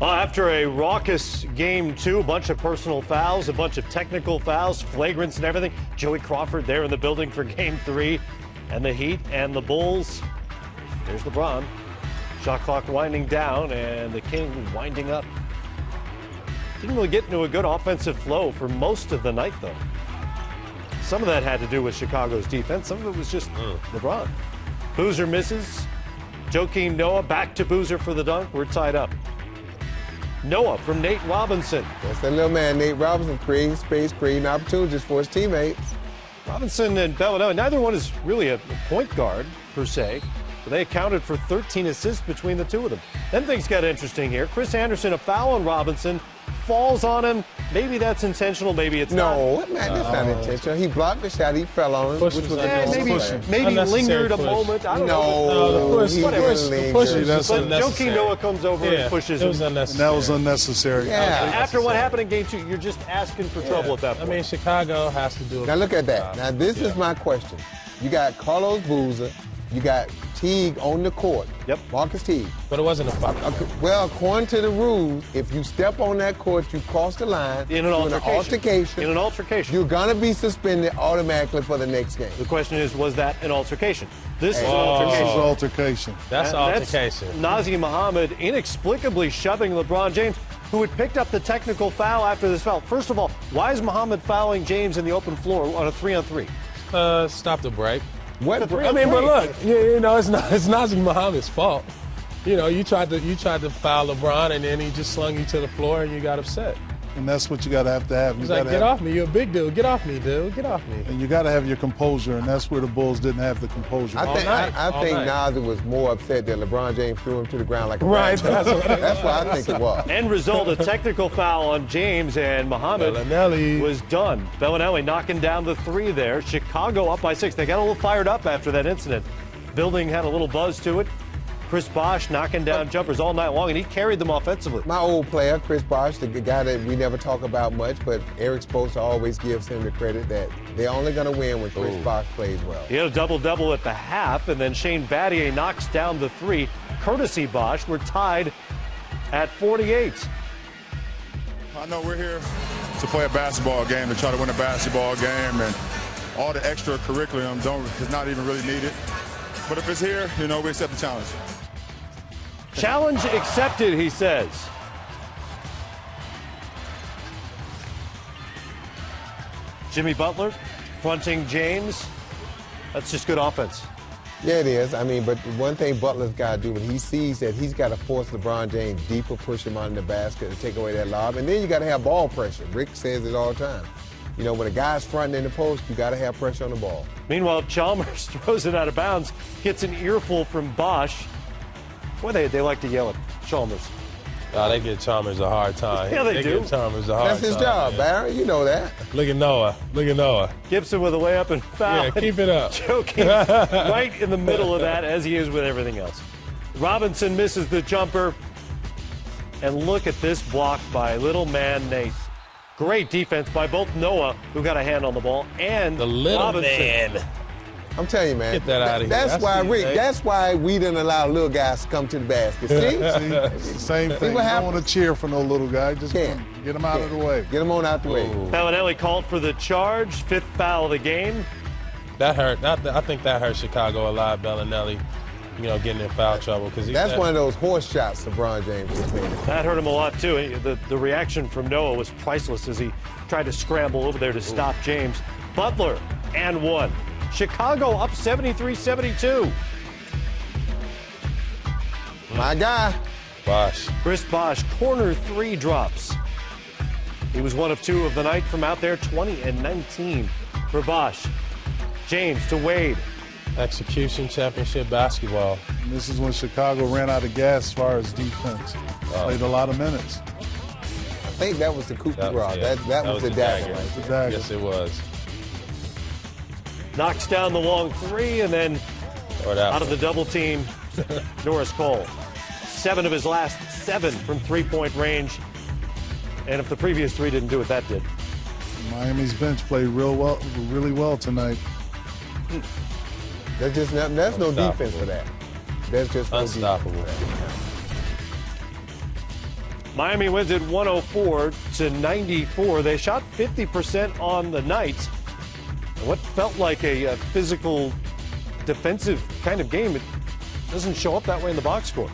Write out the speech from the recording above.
After a raucous game two, a bunch of personal fouls, a bunch of technical fouls, flagrants and everything, Joey Crawford there in the building for game three, and the Heat and the Bulls. There's LeBron. Shot clock winding down, and the King winding up. Didn't really get into a good offensive flow for most of the night, though. Some of that had to do with Chicago's defense. Some of it was just LeBron. Boozer misses. Joakim Noah back to Boozer for the dunk. We're tied up. Noah from Nate Robinson. That's that little man, Nate Robinson, creating space, creating opportunities for his teammates. Robinson and Bellinelli, neither one is really a point guard, per se, but they accounted for 13 assists between the two of them. Then things got interesting here. Chris Anderson, a foul on Robinson, falls on him. Maybe that's intentional, maybe it's not. No, man, that's not intentional. He blocked the shot, he fell on him, which was maybe lingered a moment. I don't know. He didn't linger. But Joakim Noah comes over and pushes him. And that was unnecessary. Yeah. After what happened in game two, you're just asking for trouble at that point. I mean, Chicago has to do it. Now look at that. Now this is my question. You got Carlos Boozer, you got Teague on the court. Yep. Marcus Teague. But it wasn't a foul. Well, according to the rules, if you step on that court, you cross the line. In an altercation. You're going to be suspended automatically for the next game. The question is, was that an altercation? This is an altercation. That's altercation. Nazr Mohammed inexplicably shoving LeBron James, who had picked up the technical foul after this foul. First of all, why is Mohammed fouling James in the open floor on a 3-on-3? Stop the break. What? I mean, but look, you know, it's Nazr Mohammed's fault. You know, you tried to foul LeBron, and then he just slung you to the floor, and you got upset. And that's what you got to have. He's like, get off me. You're a big dude. Get off me, dude. Get off me. And you got to have your composure, and that's where the Bulls didn't have the composure. I think Nazr was more upset that LeBron James threw him to the ground like a right. That's what I think it was. End result, a technical foul on James, and Mohammed was done. Bellinelli knocking down the three there. Chicago up by 6. They got a little fired up after that incident. Building had a little buzz to it. Chris Bosh knocking down jumpers all night long, and he carried them offensively. My old player, Chris Bosh, the guy that we never talk about much, but Eric Spoelstra always gives him the credit that they're only going to win when Chris Bosh plays well. He had a double-double at the half, and then Shane Battier knocks down the three. Courtesy Bosh, we're tied at 48. I know we're here to play a basketball game, to try to win a basketball game, and all the extra curriculum is not even really needed. But if it's here, you know, we accept the challenge. Challenge accepted, he says. Jimmy Butler fronting James. That's just good offense. Yeah, it is. I mean, but one thing Butler's got to do, when he sees that he's got to force LeBron James deeper, push him under the basket to take away that lob. And then you got to have ball pressure. Rick says it all the time. You know, when a guy's fronting in the post, you got to have pressure on the ball. Meanwhile, Chalmers throws it out of bounds, gets an earful from Bosh. Boy, they like to yell at Chalmers. They give Chalmers a hard time. Yeah, they do. Give Chalmers a hard time. That's his job, Barry. You know that. Look at Noah. Gibson with a layup and foul. Yeah, keep it up. Joking right in the middle of that, as he is with everything else. Robinson misses the jumper. And look at this block by little man Nate. Great defense by both Noah, who got a hand on the ball, and the little Robinson. man. I'm telling you, man. Get that out of here. That's why, Rick, that's why we didn't allow little guys to come to the basket. See? Same thing. You don't want to cheer for no little guy. Just get him out of the way. Get him on out the way. Bellinelli called for the charge. 5th foul of the game. That hurt. I think that hurt Chicago a lot, Bellinelli, you know, getting in foul trouble. That's one of those horse shots LeBron James was making. That hurt him a lot, too. The reaction from Noah was priceless as he tried to scramble over there to stop James. Butler and one. Chicago up 73-72. My guy. Bosh. Chris Bosh, corner 3 drops. He was one of 2 of the night from out there, 20 and 19 for Bosh. James to Wade. Execution championship basketball. And this is when Chicago ran out of gas as far as defense. Played a lot of minutes. I think that was the coup de grace. That was the dagger. Right? Yes, it was. Knocks down the long 3, and then out of the double team, Norris Cole. 7 of his last 7 from 3-point range. And if the previous 3 didn't do it, that did. Miami's bench played really well tonight. There's no defense for that. There's just no unstoppable. Miami wins it 104-94. They shot 50% on the night. And what felt like a physical, defensive kind of game, it doesn't show up that way in the box score.